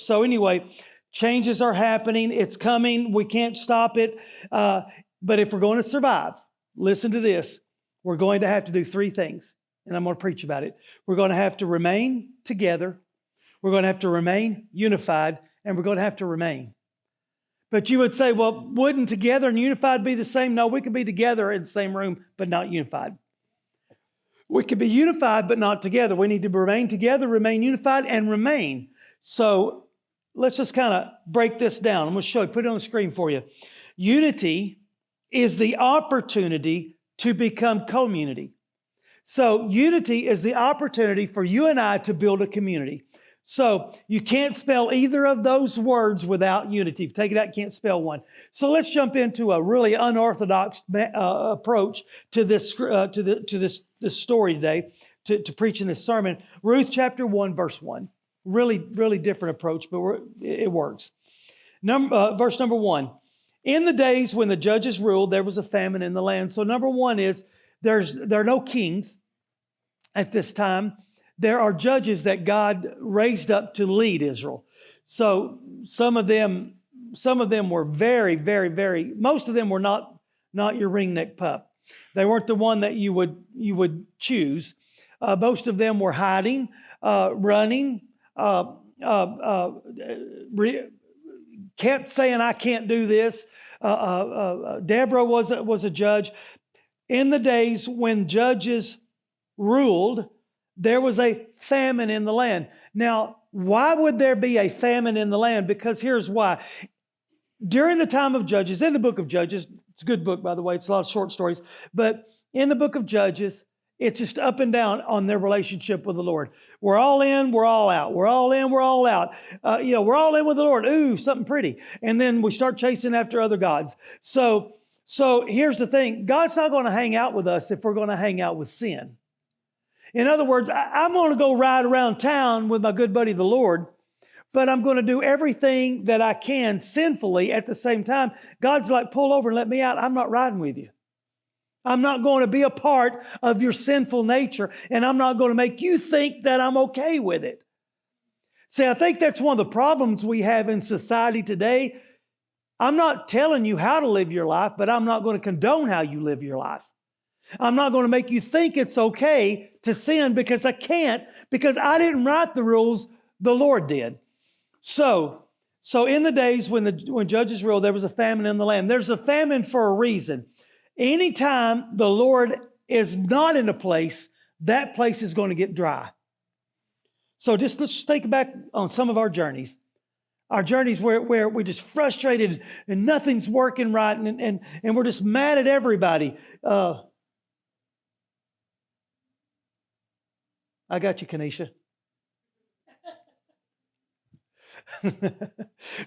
So anyway, changes are happening. It's coming. We can't stop it. But if we're going to survive, listen to this. We're going to have to do three things, and I'm going to preach about it. We're going to have to remain together. We're going to have to remain unified, and we're going to have to remain. But you would say, well, wouldn't together and unified be the same? No, we could be together in the same room, but not unified. We could be unified, but not together. We need to remain together, remain unified, and remain. So let's just kind of break this down. I'm going to show you, put it on the screen for you. Unity is the opportunity to become community. So unity is the opportunity for you and I to build a community. So you can't spell either of those words without unity. If you take it out, you can't spell one. So let's jump into a really unorthodox approach to this story today, to preaching this sermon. Ruth chapter 1, verse 1. Really, really different approach, but it works. Verse number 1. In the days when the judges ruled, there was a famine in the land. So number one is there are no kings at this time. There are judges that God raised up to lead Israel. So some of them were very, very, very, most of them were not your ringneck pup. They weren't the one that you would choose. Most of them were hiding, running, kept saying, I can't do this. Deborah was a judge. In the days when judges ruled, there was a famine in the land. Now, why would there be a famine in the land? Because here's why. During the time of Judges, in the book of Judges, it's a good book, by the way, it's a lot of short stories, but in the book of Judges, it's just up and down on their relationship with the Lord. We're all in, we're all out. We're all in, we're all out. We're all in with the Lord. Ooh, something pretty. And then we start chasing after other gods. So here's the thing. God's not going to hang out with us if we're going to hang out with sin. In other words, I'm going to go ride around town with my good buddy, the Lord, but I'm going to do everything that I can sinfully at the same time. God's like, pull over and let me out. I'm not riding with you. I'm not going to be a part of your sinful nature, and I'm not going to make you think that I'm okay with it. See, I think that's one of the problems we have in society today. I'm not telling you how to live your life, but I'm not going to condone how you live your life. I'm not going to make you think it's okay to sin because I can't, because I didn't write the rules, the Lord did. So in the days when judges ruled, there was a famine in the land. There's a famine for a reason. Anytime the Lord is not in a place, that place is going to get dry. So let's just think back on some of our journeys. Our journeys where we're just frustrated and nothing's working right and we're just mad at everybody. I got you, Kanisha.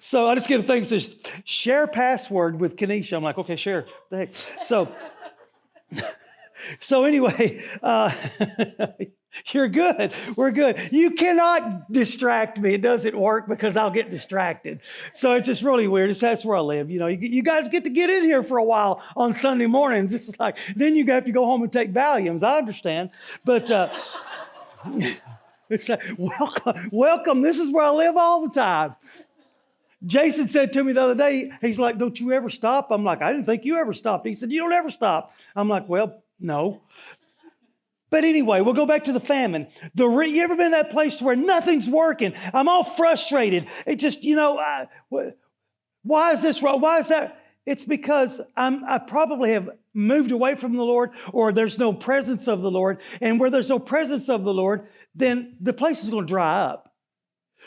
So I just get a thing that says, share password with Kanisha. I'm like, okay, share. The heck. So anyway, you're good. We're good. You cannot distract me. It doesn't work because I'll get distracted. So it's just really weird. That's where I live. You guys get to get in here for a while on Sunday mornings. It's like, then you have to go home and take Valiums. I understand. But it's like, welcome. This is where I live all the time. Jason said to me the other day, he's like, don't you ever stop? I'm like, I didn't think you ever stopped. He said, you don't ever stop. I'm like, well, no. But anyway, we'll go back to the famine. You ever been in that place where nothing's working? I'm all frustrated. It just, why is this wrong? Why is that? It's because I probably have moved away from the Lord, or there's no presence of the Lord. And where there's no presence of the Lord, then the place is going to dry up.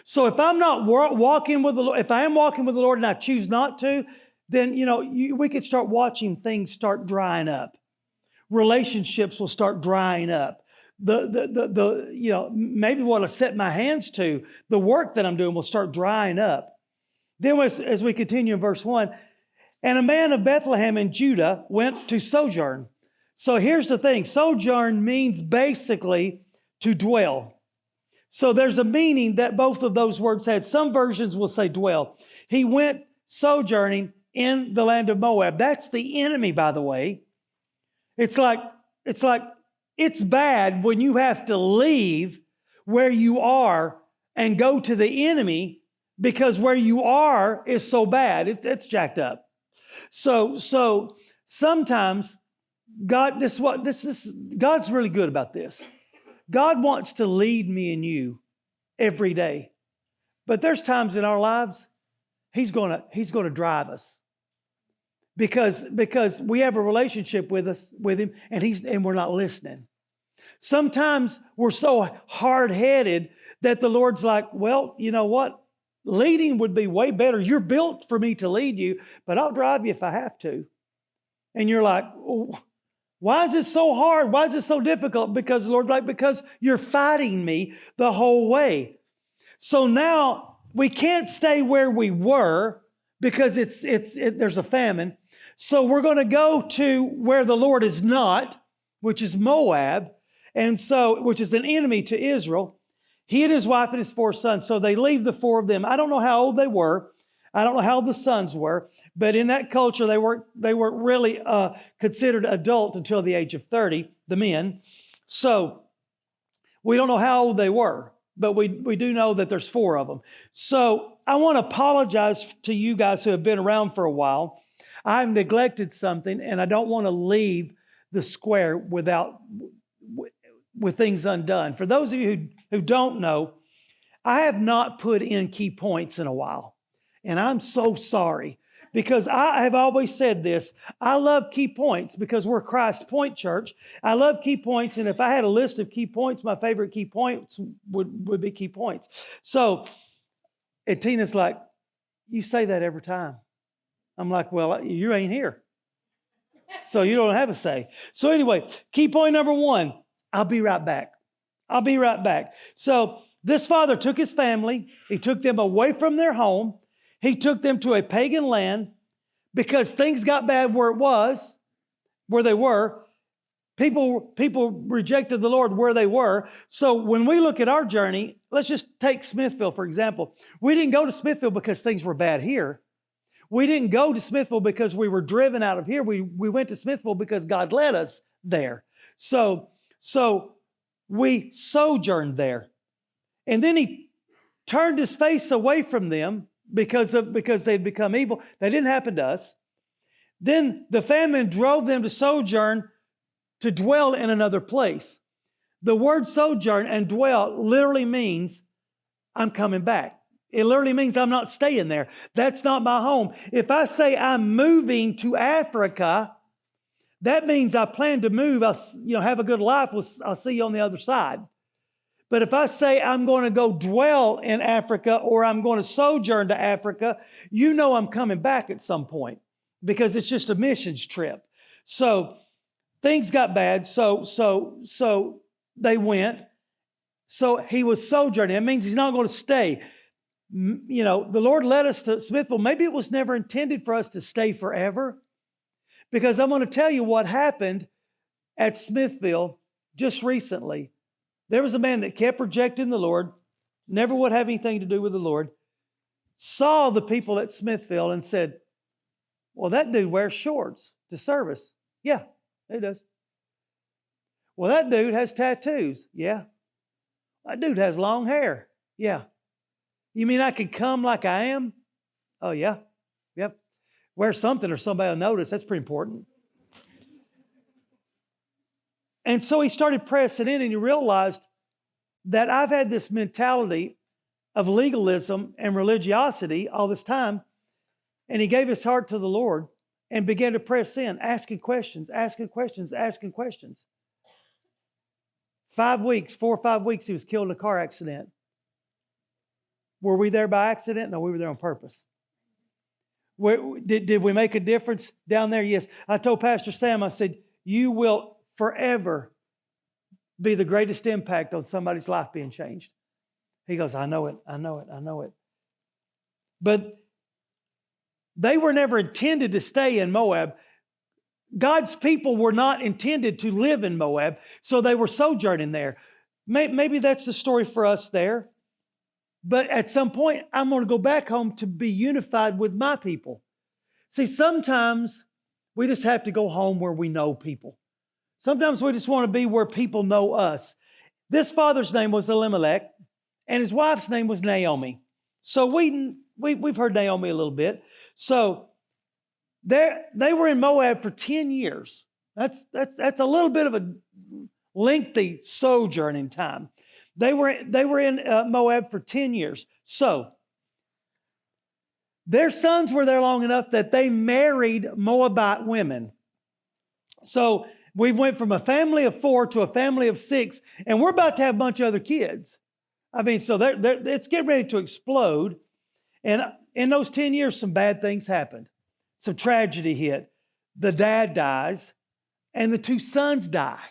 So if I'm not walking with the Lord, if I am walking with the Lord and I choose not to, then, we could start watching things start drying up. Relationships will start drying up. Maybe what I set my hands to, the work that I'm doing will start drying up. Then as we continue in verse 1, and a man of Bethlehem in Judah went to sojourn. So here's the thing. Sojourn means basically to dwell. So there's a meaning that both of those words had. Some versions will say dwell. He went sojourning in the land of Moab. That's the enemy, by the way. It's bad when you have to leave where you are and go to the enemy because where you are is so bad. It's jacked up. So sometimes God, God's really good about this. God wants to lead me and you every day. But there's times in our lives He's gonna drive us. Because we have a relationship with Him, and we're not listening. Sometimes we're so hard-headed that the Lord's like, well, you know what? Leading would be way better. You're built for me to lead you, but I'll drive you if I have to. And you're like, oh, why is it so hard? Why is it so difficult? Because the Lord's like, because you're fighting me the whole way. So now we can't stay where we were because there's a famine. So we're going to go to where the Lord is not, which is Moab, which is an enemy to Israel. He and his wife and his 4 sons. So they leave the 4 of them. I don't know how old they were. I don't know how old the sons were. But in that culture, they weren't really considered adult until the age of 30, the men. So we don't know how old they were. But we do know that there's 4 of them. So I want to apologize to you guys who have been around for a while. I've neglected something, and I don't want to leave the square with things undone. For those of you who don't know, I have not put in key points in a while. And I'm so sorry, because I have always said this. I love key points because we're Christ Point Church. I love key points, and if I had a list of key points, my favorite key points would be key points. So, and Tina's like, you say that every time. I'm like, well, you ain't here. So you don't have a say. So anyway, key point number 1, I'll be right back. I'll be right back. So this father took his family. He took them away from their home. He took them to a pagan land because things got bad where they were. People rejected the Lord where they were. So when we look at our journey, let's just take Smithville, for example. We didn't go to Smithville because things were bad here. We didn't go to Smithville because we were driven out of here. We went to Smithville because God led us there. So we sojourned there. And then He turned His face away from them because they'd become evil. That didn't happen to us. Then the famine drove them to sojourn, to dwell in another place. The word sojourn and dwell literally means I'm coming back. It literally means I'm not staying there. That's not my home. If I say I'm moving to Africa, that means I plan to move. I'll have a good life. I'll see you on the other side. But if I say I'm going to go dwell in Africa or I'm going to sojourn to Africa, you know I'm coming back at some point because it's just a missions trip. So things got bad. So they went. So he was sojourning. It means he's not going to stay. You know, the Lord led us to Smithville. Maybe it was never intended for us to stay forever. Because I'm going to tell you what happened at Smithville just recently. There was a man that kept rejecting the Lord, never would have anything to do with the Lord, saw the people at Smithville and said, well, that dude wears shorts to service. Yeah, he does. Well, that dude has tattoos. Yeah. That dude has long hair. Yeah. You mean I could come like I am? Oh, yeah. Yep. Wear something or somebody will notice. That's pretty important. And so he started pressing in, and he realized that I've had this mentality of legalism and religiosity all this time. And he gave his heart to the Lord and began to press in, asking questions. 5 weeks, 4 or 5 weeks, he was killed in a car accident. Were we there by accident? No, we were there on purpose. Did we make a difference down there? Yes. I told Pastor Sam, I said, you will forever be the greatest impact on somebody's life being changed. He goes, I know it. But they were never intended to stay in Moab. God's people were not intended to live in Moab, so they were sojourning there. Maybe that's the story for us there. But at some point, I'm going to go back home to be unified with my people. See, sometimes we just have to go home where we know people. Sometimes we just want to be where people know us. This father's name was Elimelech, and his wife's name was Naomi. So we've heard Naomi a little bit. So they were in Moab for 10 years. That's a little bit of a lengthy sojourn in time. They were in Moab for 10 years. So their sons were there long enough that they married Moabite women. So we went from a family of 4 to a family of 6, and we're about to have a bunch of other kids. I mean, so it's getting ready to explode. And in those 10 years, some bad things happened. Some tragedy hit. The dad dies, and the 2 sons die.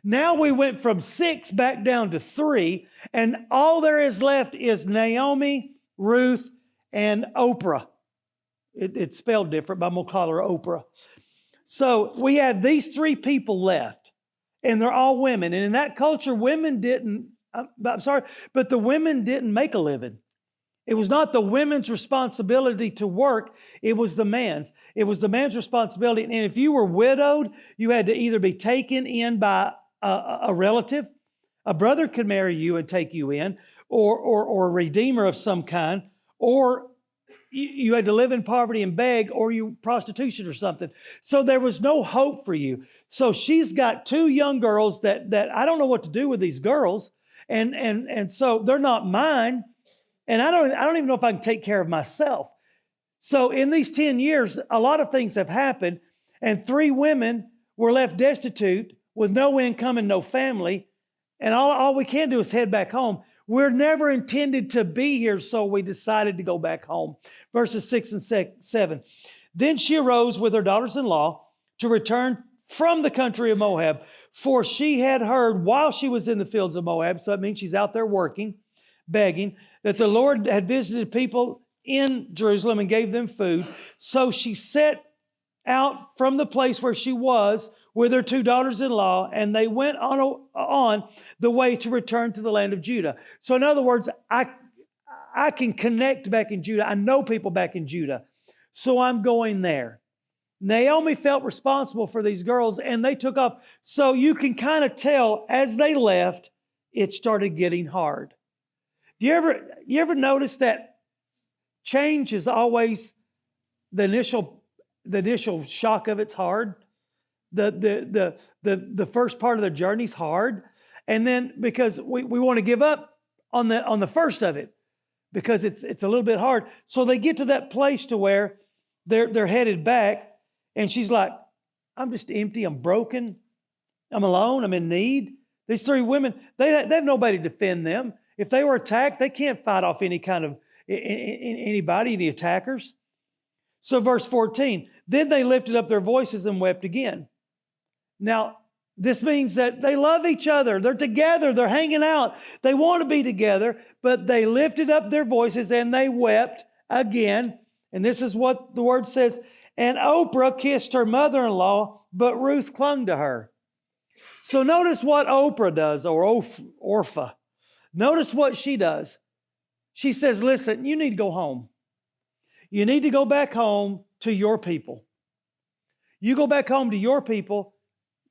Now we went from 6 back down to 3, and all there is left is Naomi, Ruth, and Oprah. It's spelled different, but I'm going to call her Oprah. So we had these 3 people left, and they're all women. And in that culture, women didn't, but the women didn't make a living. It was not the women's responsibility to work. It was the man's. It was the man's responsibility. And if you were widowed, you had to either be taken in by a relative. A brother could marry you and take you in, or a redeemer of some kind, or you had to live in poverty and beg, or you prostitution or something. So there was no hope for you. So she's got 2 young girls that I don't know what to do with these girls. And so they're not mine. And I don't even know if I can take care of myself. So in these 10 years, a lot of things have happened, and 3 women were left destitute with no income and no family. And all we can do is head back home. We're never intended to be here, so we decided to go back home. Verses 6 and 7. Then she arose with her daughters-in-law to return from the country of Moab, for she had heard while she was in the fields of Moab, so that means she's out there working, begging, that the Lord had visited people in Jerusalem and gave them food. So she set out from the place where she was with her 2 daughters-in-law, and they went on the way to return to the land of Judah. So in other words, I can connect back in Judah. I know people back in Judah. So I'm going there. Naomi felt responsible for these girls, and they took off. So you can kind of tell as they left, it started getting hard. You ever notice that change is always the initial shock of it's hard? The first part of the journey's hard. And then because we want to give up on the first of it because it's a little bit hard. So they get to that place to where they're headed back, and she's like, I'm just empty, I'm broken, I'm alone, I'm in need. These 3 women, they have nobody to defend them. If they were attacked, they can't fight off any attackers. So verse 14, then they lifted up their voices and wept again. Now, this means that they love each other. They're together. They're hanging out. They want to be together, but they lifted up their voices and they wept again. And this is what the word says. And Oprah kissed her mother-in-law, but Ruth clung to her. So notice what Oprah does, or Orpha. Notice what she does. She says, listen, you need to go home. You need to go back home to your people. You go back home to your people.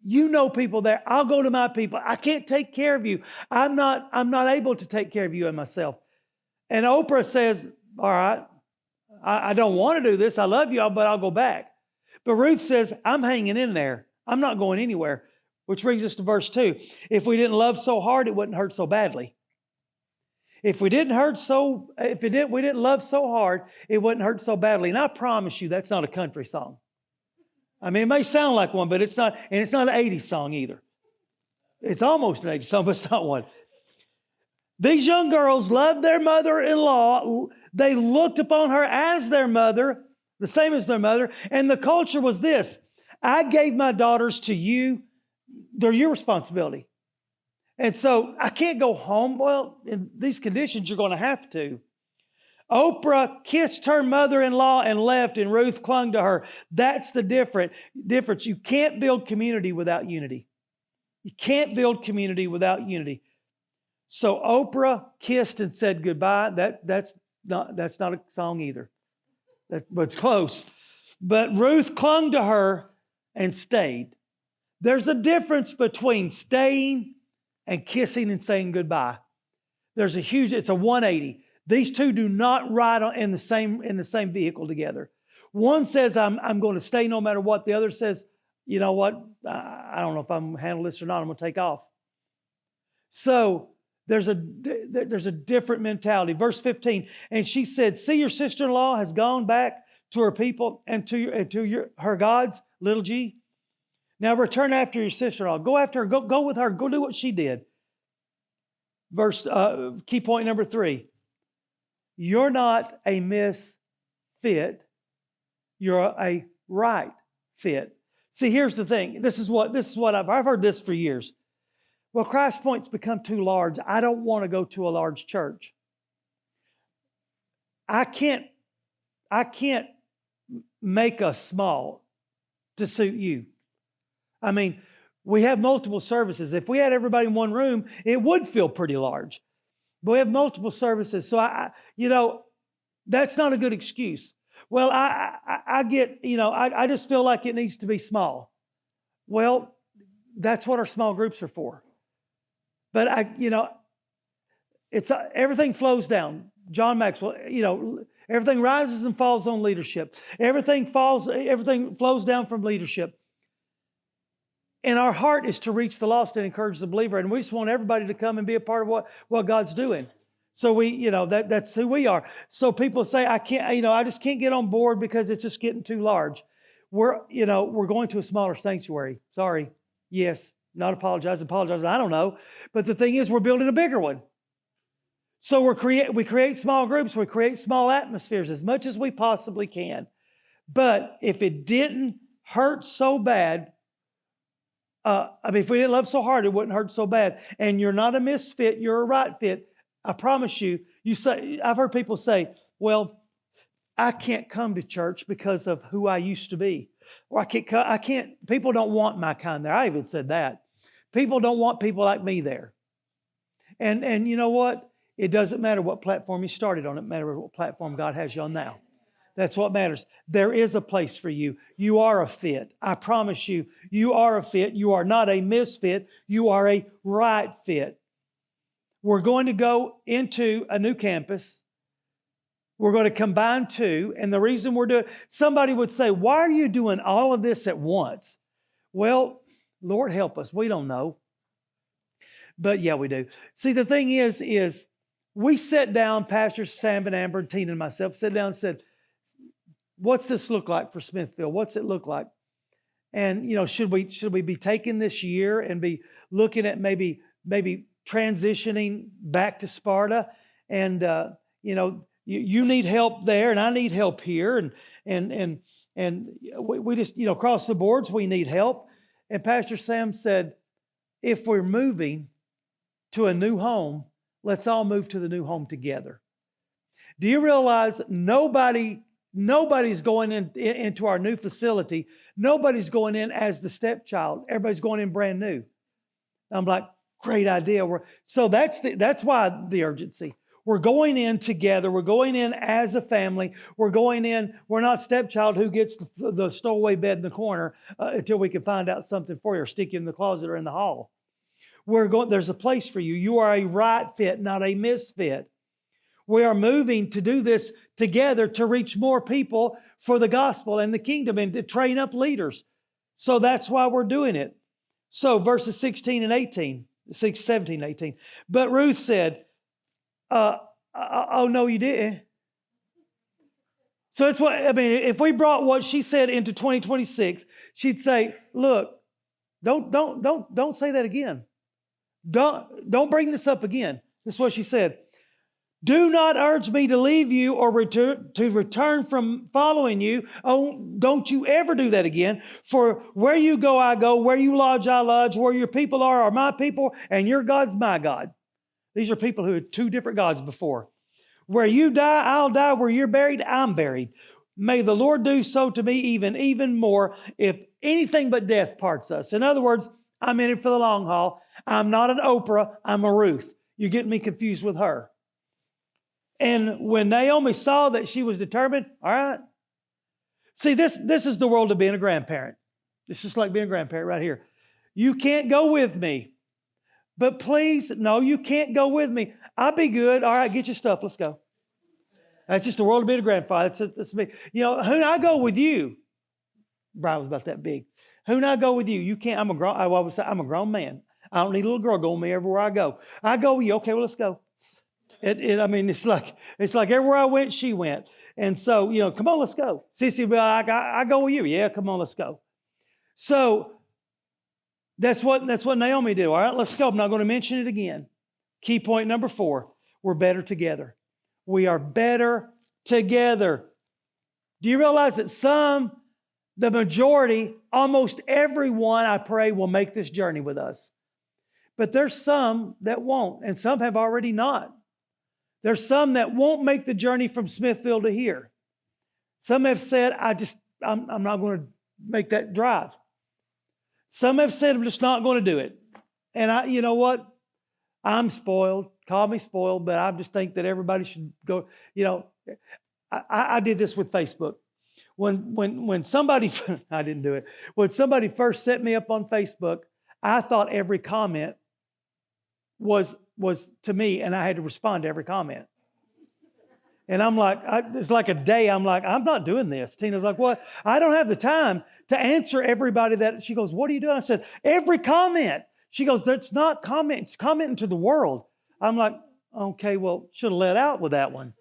You know people there. I'll go to my people. I can't take care of you. I'm not able to take care of you and myself. And Oprah says, all right, I don't want to do this. I love you, but I'll go back. But Ruth says, I'm hanging in there. I'm not going anywhere. Which brings us to verse 2. If we didn't love so hard, it wouldn't hurt so badly. If we didn't love so hard, it wouldn't hurt so badly. And I promise you, that's not a country song. I mean, it may sound like one, but it's not, and it's not an 80s song either. It's almost an 80s song, but it's not one. These young girls loved their mother-in-law. They looked upon her as their mother, the same as their mother. And the culture was this: I gave my daughters to you. They're your responsibility. And so I can't go home. Well, in these conditions, you're going to have to. Oprah kissed her mother-in-law and left, and Ruth clung to her. That's the difference. You can't build community without unity. You can't build community without unity. So Oprah kissed and said goodbye. That's not a song either. But it's close. But Ruth clung to her and stayed. There's a difference between staying and kissing and saying goodbye. It's a 180. These two do not ride in the same vehicle together. One says, I'm going to stay no matter what. The other says, you know what? I don't know if I'm handle this or not. I'm going to take off. So there's a different mentality. Verse 15, and she said, see, your sister-in-law has gone back to her people and to her gods, little g. Now return after your sister-in-law. Go after her. Go with her. Go do what she did. Key point number 3. You're not a misfit. You're a right fit. See, here's the thing. This is what I've heard this for years. Well, Christpoint's become too large. I don't want to go to a large church. I can't make us small to suit you. I mean, we have multiple services. If we had everybody in one room, it would feel pretty large. But we have multiple services. So that's not a good excuse. Well, I get, I just feel like it needs to be small. Well, that's what our small groups are for. But it's everything flows down. John Maxwell, everything rises and falls on leadership. Everything flows down from leadership. And our heart is to reach the lost and encourage the believer. And we just want everybody to come and be a part of what God's doing. So that's who we are. So people say, I just can't get on board because it's just getting too large. We're going to a smaller sanctuary. Sorry. Yes. Not apologize. I don't know. But the thing is, we're building a bigger one. So we create small groups. We create small atmospheres as much as we possibly can. But if it didn't hurt so bad, if we didn't love so hard, it wouldn't hurt so bad. And you're not a misfit. You're a right fit. I promise you. I've heard people say, well, I can't come to church because of who I used to be. Or I can't, people don't want my kind there. I even said that. People don't want people like me there. And you know what? It doesn't matter what platform you started on. It matters what platform God has you on now. That's what matters. There is a place for you. You are a fit. I promise you, you are a fit. You are not a misfit. You are a right fit. We're going to go into a new campus. We're going to combine two. And the reason we're doing, somebody would say, why are you doing all of this at once? Well, Lord help us. We don't know. But yeah, we do. See, the thing is we sat down, Pastor Sam and Amber and Tina and myself sat down and said, what's this look like for Smithville? What's it look like? And, should we be taking this year and be looking at maybe transitioning back to Sparta? And, you need help there and I need help here. And we just, across the boards, we need help. And Pastor Sam said, if we're moving to a new home, let's all move to the new home together. Do you realize nobody's going into our new facility. Nobody's going in as the stepchild. Everybody's going in brand new. I'm like, great idea. So that's why the urgency. We're going in together. We're going in as a family. We're going in. We're not stepchild who gets the stowaway bed in the corner until we can find out something for you or stick you in the closet or in the hall. There's a place for you. You are a right fit, not a misfit. We are moving to do this together to reach more people for the gospel and the kingdom and to train up leaders. So that's why we're doing it. So verses 17 and 18. But Ruth said, oh no, you didn't. So that's if we brought what she said into 2026, she'd say, look, don't say that again. Don't bring this up again. This is what she said. Do not urge me to leave you or return from following you. Oh, don't you ever do that again. For where you go, I go. Where you lodge, I lodge. Where your people are my people. And your God's my God. These are people who had two different gods before. Where you die, I'll die. Where you're buried, I'm buried. May the Lord do so to me even more if anything but death parts us. In other words, I'm in it for the long haul. I'm not an Oprah. I'm a Ruth. You're getting me confused with her. And when Naomi saw that she was determined, all right. See, this is the world of being a grandparent. It's just like being a grandparent right here. You can't go with me. But please, no, you can't go with me. I'll be good. All right, get your stuff. Let's go. That's just the world to be a grandfather. That's me. You know, who I go with you. Brian was about that big. Who I go with you? You can't. I'm a grown. I always say I'm a grown man. I don't need a little girl going with me everywhere I go. I go with you. Okay, well, let's go. I mean, it's like everywhere I went, she went. And so, you know, come on, let's go. Cece will be like, I go with you. Yeah, come on, let's go. So that's what Naomi did. All right, let's go. I'm not going to mention it again. Key point number 4, we're better together. We are better together. Do you realize that the majority, almost everyone, I pray, will make this journey with us. But there's some that won't, and some have already not. There's some that won't make the journey from Smithville to here. Some have said, I'm not going to make that drive. Some have said, I'm just not going to do it. And you know what? I'm spoiled. Call me spoiled, but I just think that everybody should go. You know, I did this with Facebook. When somebody, I didn't do it. When somebody first set me up on Facebook, I thought every comment was to me, and I had to respond to every comment. And I'm like, it's like a day, I'm like, I'm not doing this. Tina's like, what? I don't have the time to answer everybody that. She goes, what are you doing? I said, every comment. She goes, that's not comment, it's commenting to the world. I'm like, okay, well, should have let out with that one.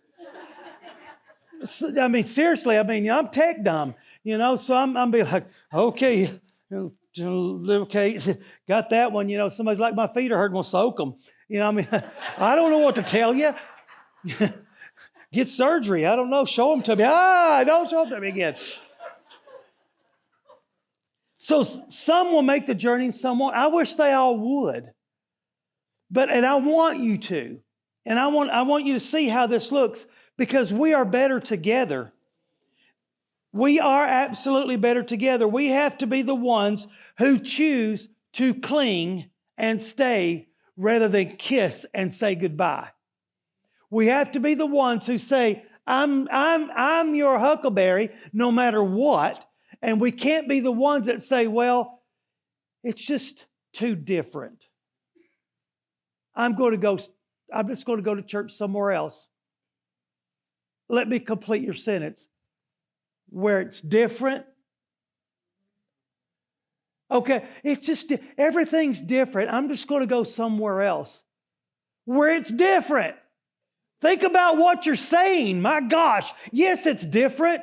I mean, seriously, I'm tech dumb, you know, so I'm being like, okay, got that one, you know, somebody's like, my feet are hurting, we'll soak them. You know, I mean, I don't know what to tell you. Get surgery. I don't know. Show them to me. Don't show them to me again. So some will make the journey and some won't. I wish they all would. And I want you to. And I want you to see how this looks, because we are better together. We are absolutely better together. We have to be the ones who choose to cling and stay rather than kiss and say goodbye. We have to be the ones who say, I'm your huckleberry no matter what. And we can't be the ones that say, well, it's just too different. I'm just going to go to church somewhere else. Let me complete your sentence. Where it's different. Okay, it's just, everything's different. I'm just going to go somewhere else. Where it's different. Think about what you're saying. My gosh. Yes, it's different.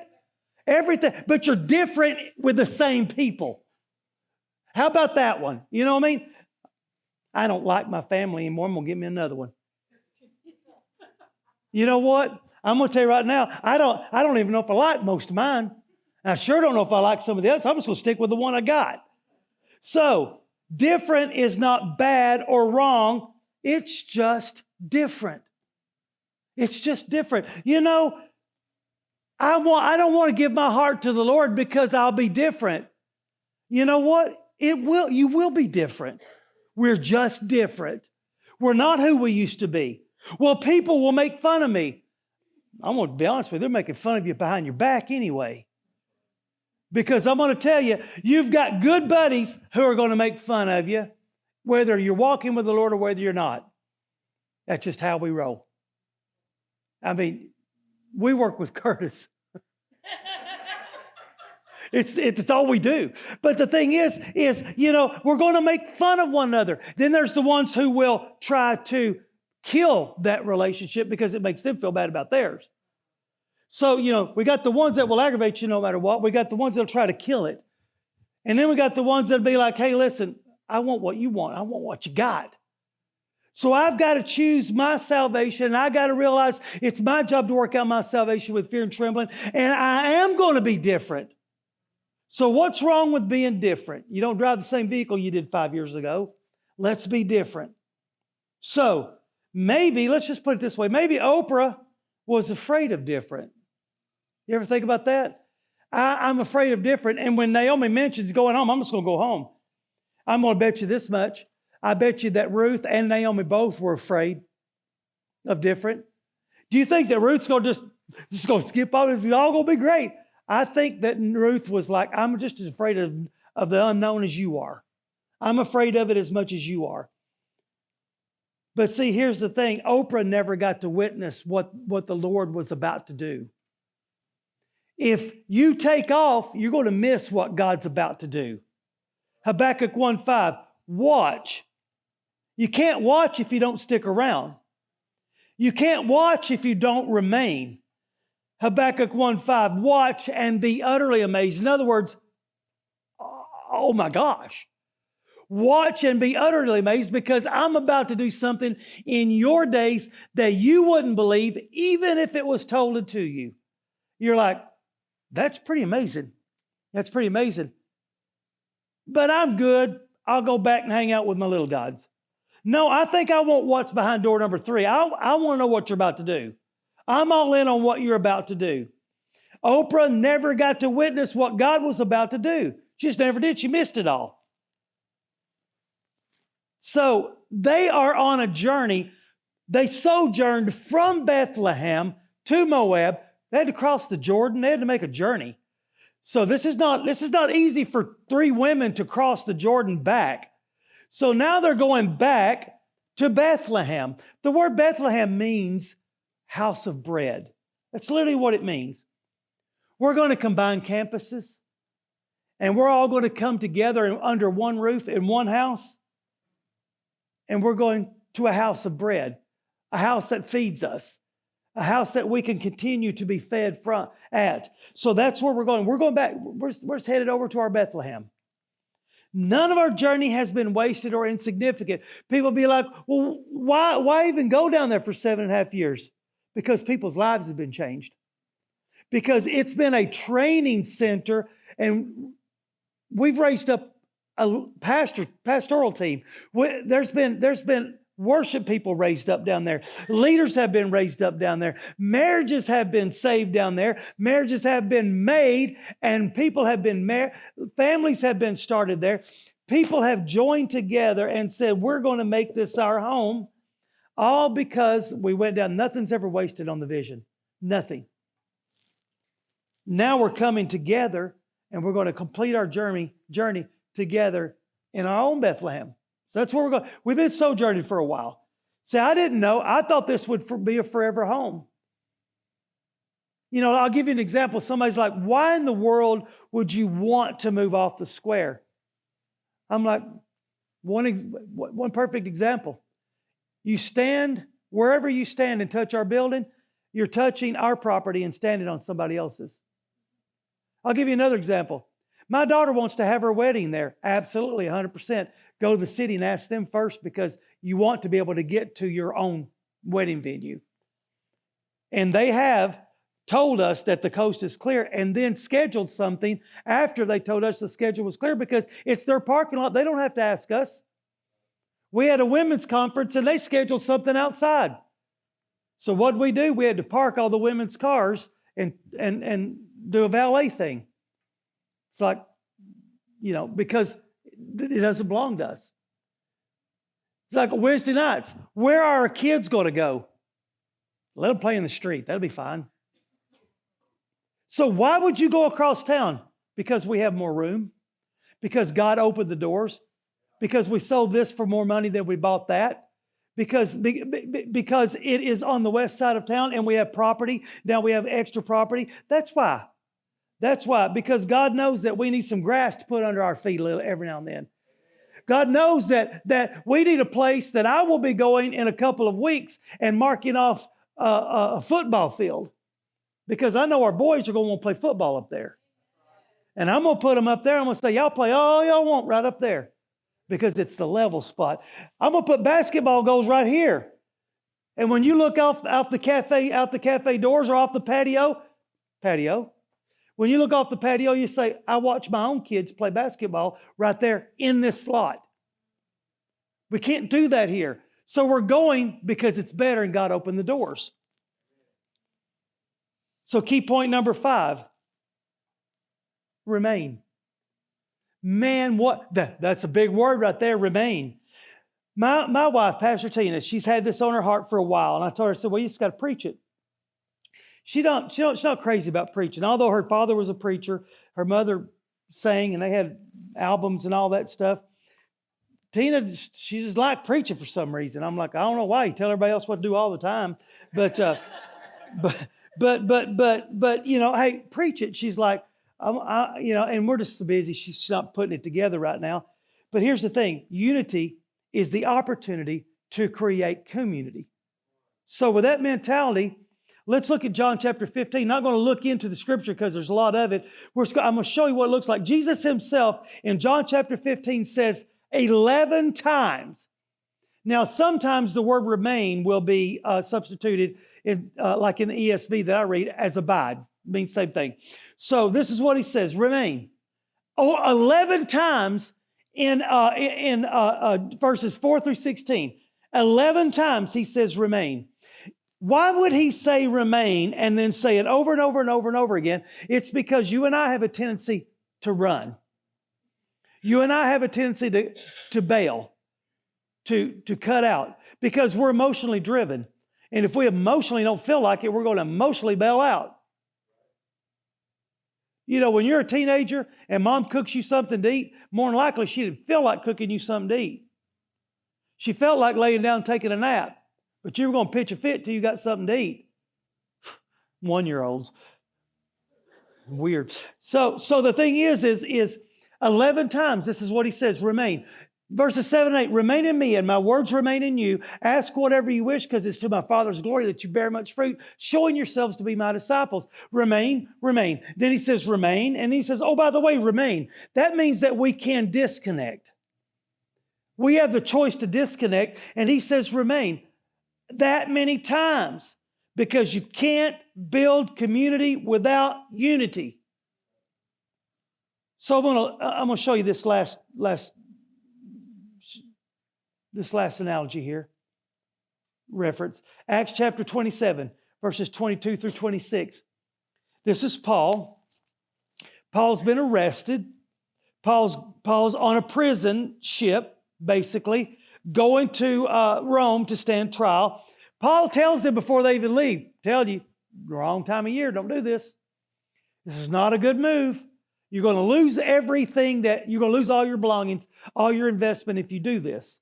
Everything, but you're different with the same people. How about that one? You know what I mean? I don't like my family anymore. I'm going to get me another one. You know what? I'm going to tell you right now, I don't even know if I like most of mine. I sure don't know if I like some of the others. I'm just going to stick with the one I got. So, different is not bad or wrong. It's just different. It's just different. You know, I don't want to give my heart to the Lord because I'll be different. You know what? You will be different. We're just different. We're not who we used to be. Well, people will make fun of me. I'm going to be honest with you, they're making fun of you behind your back anyway. Because I'm going to tell you, you've got good buddies who are going to make fun of you, whether you're walking with the Lord or whether you're not. That's just how we roll. I mean, we work with Curtis. It's all we do. But the thing is, you know, we're going to make fun of one another. Then there's the ones who will try to kill that relationship because it makes them feel bad about theirs. So, you know, we got the ones that will aggravate you no matter what. We got the ones that'll try to kill it. And then we got the ones that'll be like, hey, listen, I want what you want. I want what you got. So I've got to choose my salvation. And I got to realize it's my job to work out my salvation with fear and trembling. And I am going to be different. So what's wrong with being different? You don't drive the same vehicle you did 5 years ago. Let's be different. So maybe, let's just put it this way. Maybe Oprah was afraid of different. You ever think about that? I'm afraid of different. And when Naomi mentions going home, I'm just going to go home. I'm going to bet you this much. I bet you that Ruth and Naomi both were afraid of different. Do you think that Ruth's going to just going to skip over? It's all going to be great. I think that Ruth was like, I'm just as afraid of the unknown as you are. I'm afraid of it as much as you are. But see, here's the thing. Oprah never got to witness what the Lord was about to do. If you take off, you're going to miss what God's about to do. Habakkuk 1:5, watch. You can't watch if you don't stick around. You can't watch if you don't remain. Habakkuk 1:5, watch and be utterly amazed. In other words, oh my gosh. Watch and be utterly amazed because I'm about to do something in your days that you wouldn't believe even if it was told to you. You're like, that's pretty amazing. That's pretty amazing. But I'm good. I'll go back and hang out with my little gods. No, I think I want what's behind door number 3. I want to know what you're about to do. I'm all in on what you're about to do. Oprah never got to witness what God was about to do. She just never did. She missed it all. So they are on a journey. They sojourned from Bethlehem to Moab. They had to cross the Jordan. They had to make a journey. So this is not easy for 3 women to cross the Jordan back. So now they're going back to Bethlehem. The word Bethlehem means house of bread. That's literally what it means. We're going to combine campuses, and we're all going to come together under one roof in one house. And we're going to a house of bread, a house that feeds us, a house that we can continue to be fed at. So that's where we're going. We're going back. We're headed over to our Bethlehem. None of our journey has been wasted or insignificant. People be like, well, why even go down there for 7.5 years? Because people's lives have been changed. Because it's been a training center, and we've raised up a pastoral team. There's been worship people raised up down there. Leaders have been raised up down there. Marriages have been saved down there. Marriages have been made, and people have been married. Families have been started there. People have joined together and said, we're going to make this our home, all because we went down. Nothing's ever wasted on the vision. Nothing. Now we're coming together, and we're going to complete our journey together in our own Bethlehem. So that's where we're going. We've been sojourning for a while. See, I didn't know. I thought this would be a forever home. You know, I'll give you an example. Somebody's like, why in the world would you want to move off the square? I'm like, one perfect example. You stand, wherever you stand and touch our building, you're touching our property and standing on somebody else's. I'll give you another example. My daughter wants to have her wedding there. Absolutely, 100%. Go to the city and ask them first because you want to be able to get to your own wedding venue. And they have told us that the coast is clear and then scheduled something after they told us the schedule was clear because it's their parking lot. They don't have to ask us. We had a women's conference and they scheduled something outside. So what did we do? We had to park all the women's cars and do a valet thing. It's like, you know, because it doesn't belong to us. It's like Wednesday nights. Where are our kids going to go? Let them play in the street. That'll be fine. So why would you go across town? Because we have more room. Because God opened the doors. Because we sold this for more money than we bought that. Because it is on the west side of town and we have property. Now we have extra property. That's why. That's why, because God knows that we need some grass to put under our feet a little every now and then. God knows that we need a place that I will be going in a couple of weeks and marking off a football field. Because I know our boys are going to want to play football up there. And I'm going to put them up there. I'm going to say, y'all play all y'all want right up there. Because it's the level spot. I'm going to put basketball goals right here. And when you look out the cafe doors or off the patio, when you look off the patio, you say, I watch my own kids play basketball right there in this slot. We can't do that here. So we're going because it's better and God opened the doors. So key point number 5, remain. Man, that's a big word right there, remain. My wife, Pastor Tina, she's had this on her heart for a while. And I told her, I said, well, you just got to preach it. She's not crazy about preaching. Although her father was a preacher, her mother sang, and they had albums and all that stuff. Tina, she just like preaching for some reason. I'm like, I don't know why. You tell everybody else what to do all the time. But, but, hey, preach it. She's like, and we're just so busy. She's not putting it together right now. But here's the thing. Unity is the opportunity to create community. So with that mentality, let's look at John chapter 15. Not going to look into the scripture because there's a lot of it. I'm going to show you what it looks like. Jesus himself in John chapter 15 says 11 times. Now, sometimes the word remain will be substituted like in the ESV that I read as abide. It means same thing. So this is what he says, remain. 11 times in verses 4 through 16. 11 times he says remain. Why would he say remain and then say it over and over and over and over again? It's because you and I have a tendency to run. You and I have a tendency to bail, to cut out, because we're emotionally driven. And if we emotionally don't feel like it, we're going to emotionally bail out. When you're a teenager and mom cooks you something to eat, more than likely she didn't feel like cooking you something to eat. She felt like laying down and taking a nap. But you were going to pitch a fit till you got something to eat. 1-year-olds. Weird. So the thing is 11 times, this is what he says, remain. Verses 7 and 8, remain in me and my words remain in you. Ask whatever you wish because it's to my Father's glory that you bear much fruit, showing yourselves to be my disciples. Remain, remain. Then he says remain, and he says, oh, by the way, remain. That means that we can disconnect. We have the choice to disconnect, and he says remain. That many times, because you can't build community without unity. So I'm gonna show you this last analogy here. Reference Acts chapter 27, verses 22 through 26. This is Paul. Paul's been arrested. Paul's on a prison ship, basically, going to Rome to stand trial. Paul tells them before they even leave, tell you, wrong time of year, don't do this. This is not a good move. You're going to lose everything you're going to lose all your belongings, all your investment if you do this.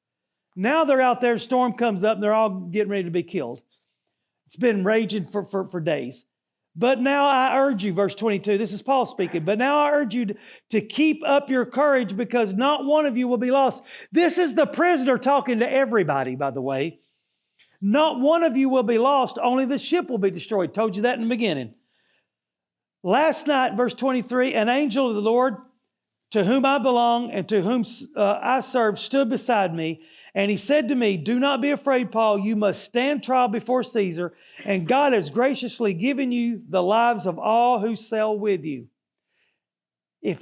Now they're out there, storm comes up, and they're all getting ready to be killed. It's been raging for days. But now I urge you, verse 22, this is Paul speaking, but now I urge you to keep up your courage because not one of you will be lost. This is the prisoner talking to everybody, by the way. Not one of you will be lost, only the ship will be destroyed. Told you that in the beginning. Last night, verse 23, an angel of the Lord to whom I belong and to whom I serve stood beside me. And he said to me, do not be afraid, Paul. You must stand trial before Caesar. And God has graciously given you the lives of all who sail with you. If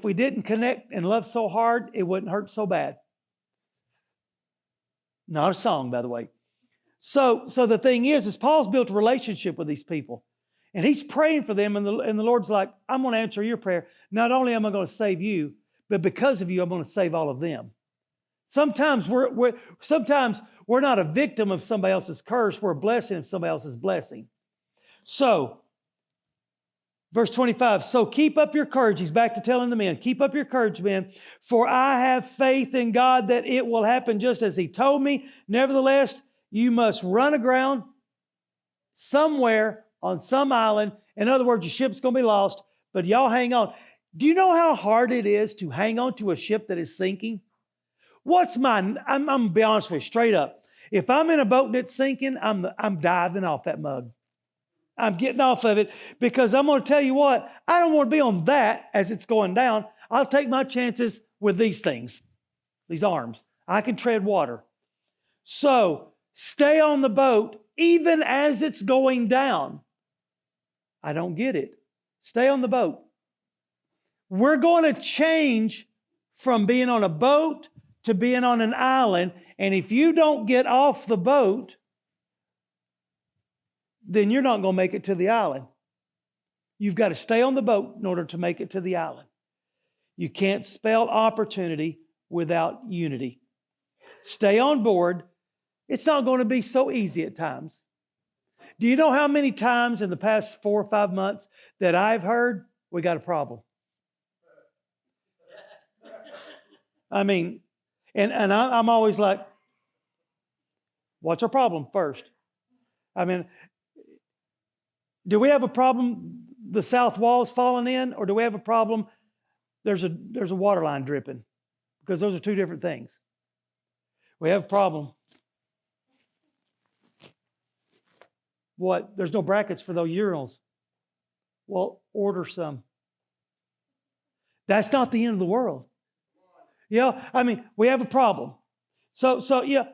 we didn't connect and love so hard, it wouldn't hurt so bad. Not a song, by the way. So the thing is Paul's built a relationship with these people. And he's praying for them. And the Lord's like, I'm going to answer your prayer. Not only am I going to save you, but because of you, I'm going to save all of them. Sometimes we're not a victim of somebody else's curse. We're a blessing of somebody else's blessing. So, verse 25, so keep up your courage. He's back to telling the men, keep up your courage, men, for I have faith in God that it will happen just as he told me. Nevertheless, you must run aground somewhere on some island. In other words, your ship's going to be lost, but y'all hang on. Do you know how hard it is to hang on to a ship that is sinking? I'm going to be honest with you, straight up. If I'm in a boat that's sinking, I'm diving off that mug. I'm getting off of it because I'm going to tell you what, I don't want to be on that as it's going down. I'll take my chances with these things, these arms. I can tread water. So stay on the boat even as it's going down. I don't get it. Stay on the boat. We're going to change from being on a boat to being on an island. And if you don't get off the boat, then you're not going to make it to the island. You've got to stay on the boat in order to make it to the island. You can't spell opportunity without unity. Stay on board. It's not going to be so easy at times. Do you know how many times in the past 4 or 5 months that I've heard, we got a problem? I mean, I'm always like, what's our problem first? I mean, do we have a problem the south wall's falling in, or do we have a problem there's a water line dripping? Because those are two different things. We have a problem. What? There's no brackets for those urinals. Well, order some. That's not the end of the world. I mean, we have a problem. So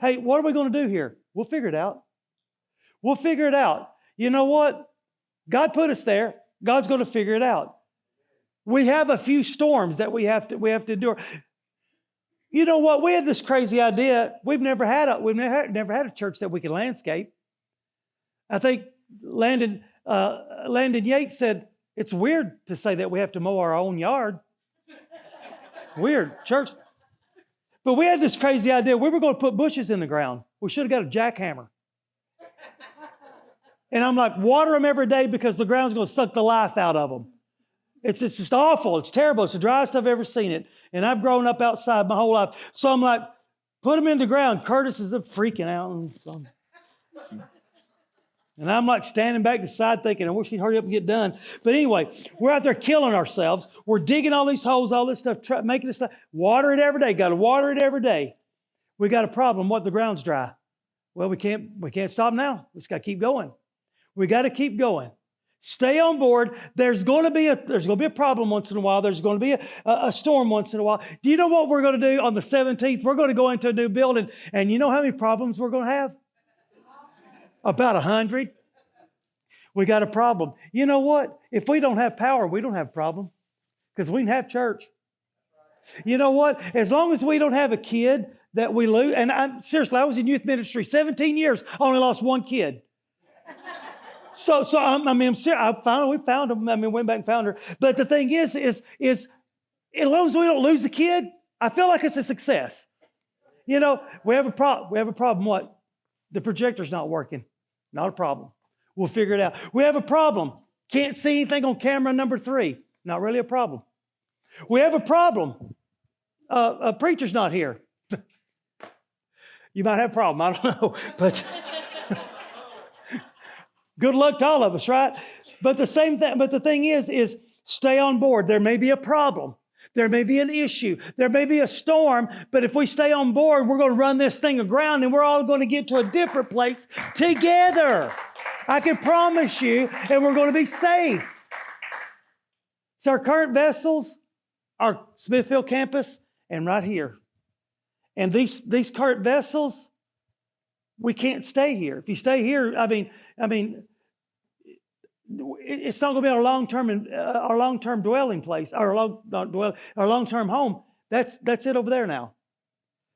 hey, what are we going to do here? We'll figure it out. We'll figure it out. You know what? God put us there. God's going to figure it out. We have a few storms that we have to endure. You know what? We had this crazy idea. We've never had a church that we could landscape. I think Landon Yates said, it's weird to say that we have to mow our own yard. Weird, church. But we had this crazy idea. We were going to put bushes in the ground. We should have got a jackhammer. And I'm like, water them every day because the ground's going to suck the life out of them. It's just awful. It's terrible. It's the driest I've ever seen it. And I've grown up outside my whole life. So I'm like, put them in the ground. Curtis is freaking out. And I'm like standing back to the side thinking, I wish he'd hurry up and get done. But anyway, we're out there killing ourselves. We're digging all these holes, all this stuff, making this stuff. Water it every day. Got to water it every day. We got a problem. What? The ground's dry. Well, we can't stop now. We just got to keep going. We got to keep going. Stay on board. There's going to be a problem once in a while. There's going to be a storm once in a while. Do you know what we're going to do on the 17th? We're going to go into a new building. And you know how many problems we're going to have? About 100. We got a problem. You know what? If we don't have power, we don't have a problem because we can have church. You know what? As long as we don't have a kid that we lose, and seriously, I was in youth ministry 17 years. I only lost one kid. So I'm serious. We found him. Went back and found her. But the thing is as long as we don't lose the kid, I feel like it's a success. We have a problem. We have a problem. What? The projector's not working. Not a problem. We'll figure it out. We have a problem. Can't see anything on camera number 3. Not really a problem. We have a problem. A preacher's not here. You might have a problem. I don't know. But good luck to all of us, right? But the thing is stay on board. There may be a problem. There may be an issue. There may be a storm. But if we stay on board, we're going to run this thing aground and we're all going to get to a different place together. I can promise you, and we're going to be safe. So our current vessels, our Smithfield campus, and right here. And these current vessels, we can't stay here. If you stay here, it's not going to be our long-term dwelling place, our long-term home. That's it over there now.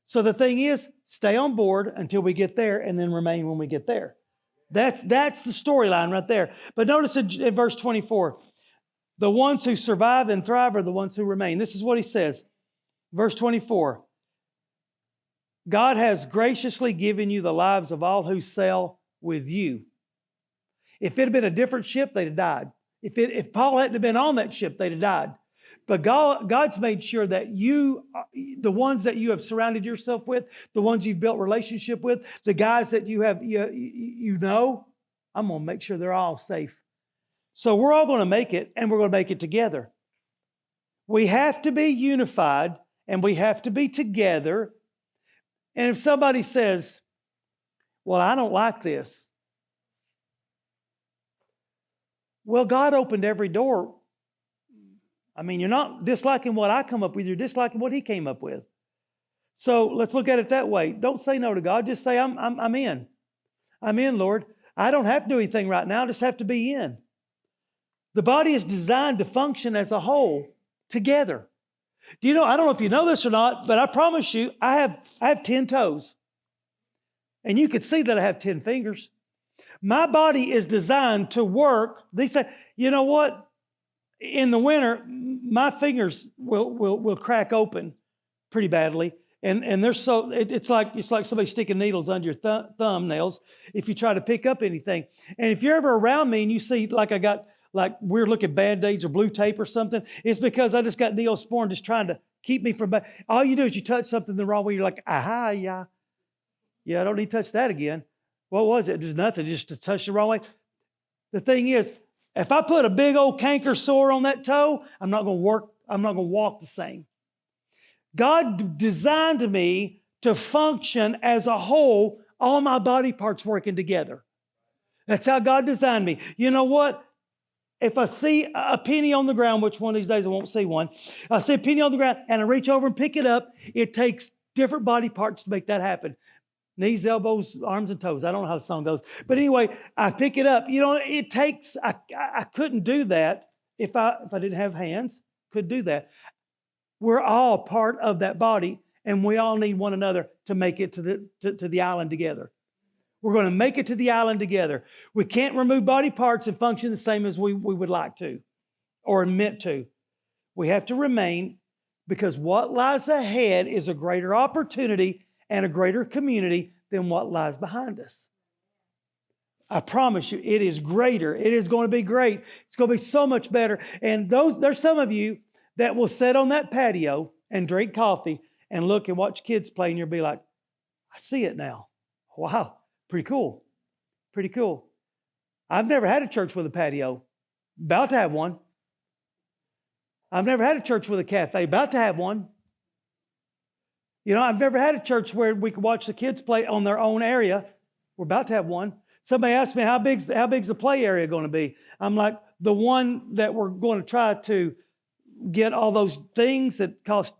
So the thing is, stay on board until we get there, and then remain when we get there. That's the storyline right there. But notice in verse 24, the ones who survive and thrive are the ones who remain. This is what he says. Verse 24. God has graciously given you the lives of all who sail with you. If it had been a different ship, they'd have died. If Paul hadn't been on that ship, they'd have died. But God's made sure that the ones that you have surrounded yourself with, the ones you've built relationship with, the guys that I'm going to make sure they're all safe. So we're all going to make it, and we're going to make it together. We have to be unified, and we have to be together. And if somebody says, well, I don't like this. Well, God opened every door. You're not disliking what I come up with. You're disliking what He came up with. So let's look at it that way. Don't say no to God. Just say, I'm in. I'm in, Lord. I don't have to do anything right now. I just have to be in. The body is designed to function as a whole together. I don't know if you know this or not, but I promise you, I have 10 toes. And you can see that I have 10 fingers. My body is designed to work. You know what? In the winter, my fingers will crack open pretty badly. And they're so, it's like somebody sticking needles under your thumbnails if you try to pick up anything. And if you're ever around me and you see I got weird looking Band-Aids or blue tape or something, it's because I just got Neosporin just trying keep me from. All you do is you touch something the wrong way. You're like, aha, yeah. Yeah, I don't need to touch that again. What was it? There's nothing, just to touch the wrong way. The thing is, if I put a big old canker sore on that toe, I'm not going to walk the same. God designed me to function as a whole, all my body parts working together. That's how God designed me. You know what? If I see a penny on the ground, which one of these days I won't see one, I see a penny on the ground and I reach over and pick it up, it takes different body parts to make that happen. Knees, elbows, arms, and toes. I don't know how the song goes. But anyway, I pick it up. You know, it takes, I couldn't do that if I didn't have hands. Couldn't do that. We're all part of that body, and we all need one another to make it to the island together. We're going to make it to the island together. We can't remove body parts and function the same as we would like to or meant to. We have to remain, because what lies ahead is a greater opportunity and a greater community than what lies behind us. I promise you, it is greater. It is going to be great. It's going to be so much better. And there's some of you that will sit on that patio and drink coffee and look and watch kids play, and you'll be like, I see it now. Wow, pretty cool. Pretty cool. I've never had a church with a patio. About to have one. I've never had a church with a cafe. About to have one. You know, I've never had a church where we could watch the kids play on their own area. We're about to have one. Somebody asked me, how big's the play area going to be? I'm like, the one that we're going to try to get all those things that cost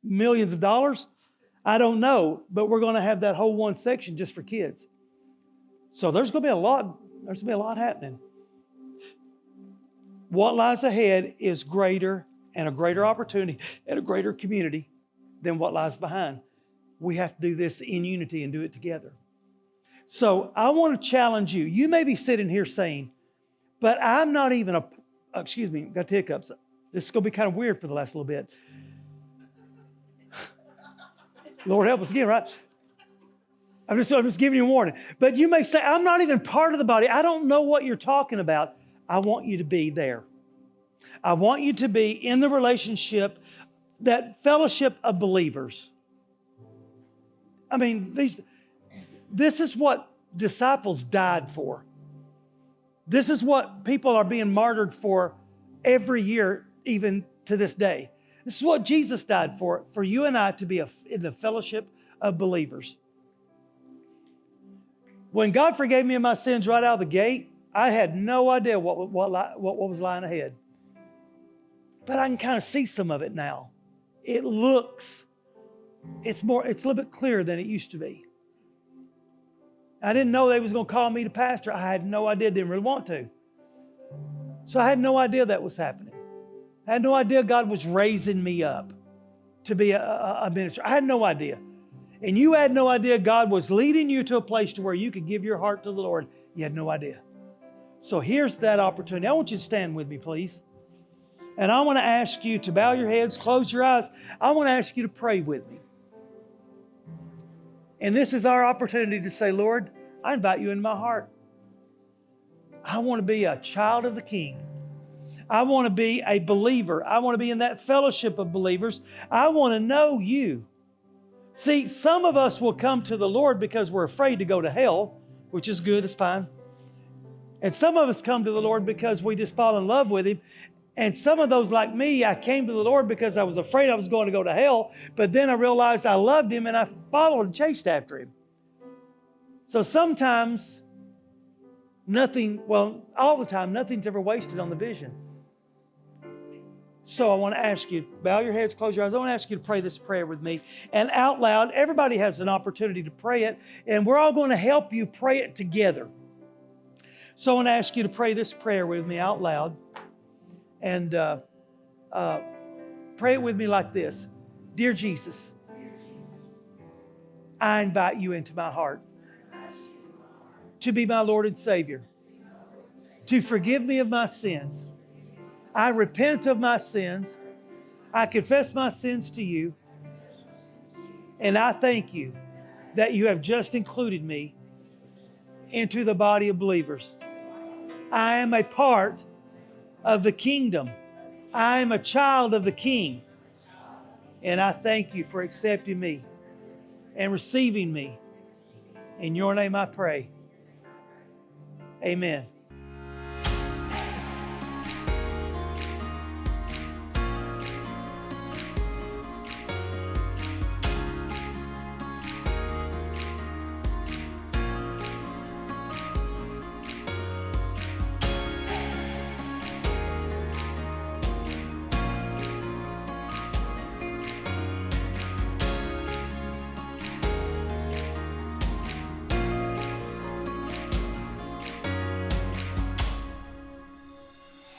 millions of dollars? I don't know, but we're going to have that whole one section just for kids. So there's going to be a lot happening. What lies ahead is greater, and a greater opportunity and a greater community than what lies behind. We have to do this in unity and do it together. So I want to challenge you. You may be sitting here saying, but I'm not even got the hiccups. This is going to be kind of weird for the last little bit. Lord help us again, right? I'm just giving you a warning. But you may say, I'm not even part of the body. I don't know what you're talking about. I want you to be there. I want you to be in the relationship, that fellowship of believers. I mean, this is what disciples died for. This is what people are being martyred for every year, even to this day. This is what Jesus died for you and I to be in the fellowship of believers. When God forgave me of my sins right out of the gate, I had no idea what was lying ahead. But I can kind of see some of it now. It's a little bit clearer than it used to be. I didn't know they was going to call me to pastor. I had no idea, didn't really want to. So I had no idea that was happening. I had no idea God was raising me up to be a minister. I had no idea. And you had no idea God was leading you to a place to where you could give your heart to the Lord. You had no idea. So here's that opportunity. I want you to stand with me, please. And I want to ask you to bow your heads, close your eyes. I want to ask you to pray with me. And this is our opportunity to say, Lord, I invite you into my heart. I want to be a child of the King. I want to be a believer. I want to be in that fellowship of believers. I want to know you. See, some of us will come to the Lord because we're afraid to go to hell, which is good, it's fine. And some of us come to the Lord because we just fall in love with Him. And some of those, like me, I came to the Lord because I was afraid I was going to go to hell, but then I realized I loved Him and I followed and chased after Him. So sometimes all the time, nothing's ever wasted on the vision. So I want to ask you, bow your heads, close your eyes. I want to ask you to pray this prayer with me. And out loud, everybody has an opportunity to pray it, and we're all going to help you pray it together. So I want to ask you to pray this prayer with me out loud. And pray it with me like this. Dear Jesus, I invite you into my heart to be my Lord and Savior, to forgive me of my sins. I repent of my sins. I confess my sins to you. And I thank you that you have just included me into the body of believers. I am a part of the kingdom. I am a child of the King. And I thank you for accepting me and receiving me. In your name I pray. Amen.